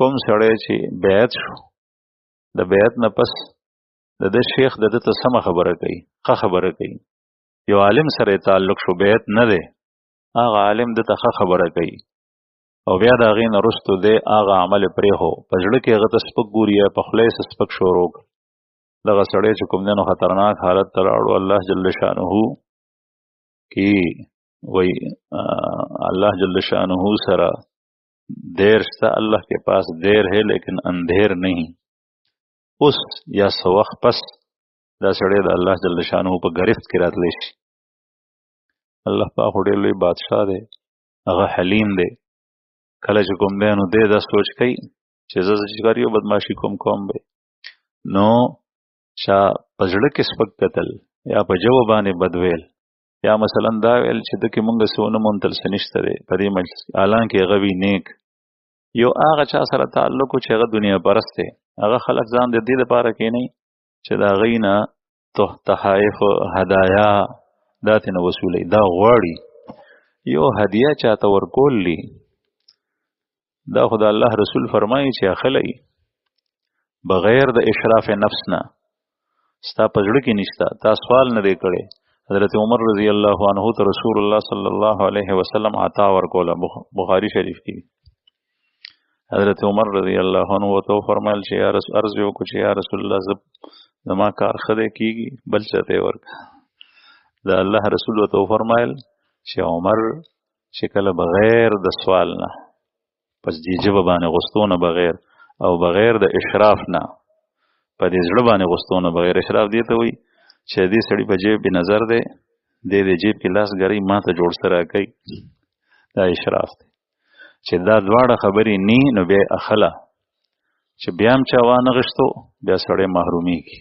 کوم سړی چې بیعت شو د بیعت نه پس د شیخ د ته سم خبره کوي ښه خبره کوي یو عالم سره تعلق شو بیعت نه دی هغه عالم د ته ښه خبره کوي او بیا د هغې نه وروستو دی هغه عمل پرېښو په زړه کې هغه ته سپک ګوري یا په خوله یې سپک شروع کړ دغه سړی چې کوم دی نو خطرناک حالت ته راوړو الله جل شانه کی وی اللہ جل شانہ سرا دیر شتا اللہ کے پاس دیر ہے لیکن اندھیر نہیں اس یا سوخ پس دا سڑے دا اللہ جل شانہ پا گرفت کی رات لیشی اللہ پاک ډېر لوی بادشاہ دے هغه حلیم دے کله چې کوم دی نو دی دا سوچ کوي چې زه چې کار یو بدماشي کوم به نو چا په زړه کې سپک کتل یا په ژبه باندې بد ویل یا مثلا دا ویل چې دکې مونږ سونه مونتل سنشته دی په دې مجلس کې حالانکې هغه وي نیک یو هغه چا سره تعلق چې هغه دنیا پرست دی هغه خلک ځان د دې لپاره کینی چې د هغې نه تحائف هدایا دا ترې نه وصولوي دا غواړي یو هدیه چاته ورکول دي دا خو د الله رسول فرمایي چې اخلی بغیر د اشراف نفس نه ستا په زړه کې نشته تا سوال نه دی کړی حضرت عمر رضی اللہ عنہ تو رسول اللہ صلی اللہ علیہ وسلم عطا ورکولا بخاری شریف کی حضرت عمر رضی اللہ عنہ تو فرمایل چې یا رسول عرض یو کو چې یا رسول الله زما کار خده کیږي بل چته ورک دا الله رسول تو فرمایل چې عمر شکل بغیر د سوال نه پس دی جواب باندې غستونه بغیر او بغیر د اشراف نه په دې زړه باندې غستونه بغیر اشراف دی ته وي چې دې سړي په جیب به نظر دی دې جیب کې لاس ګری ما ته جوړ سره کوي دا اشراف دی چې دا دواړه خبرې نی نو بیا اخلا چې بیا هم چا وانه غشتو بیا سړی محرومیږي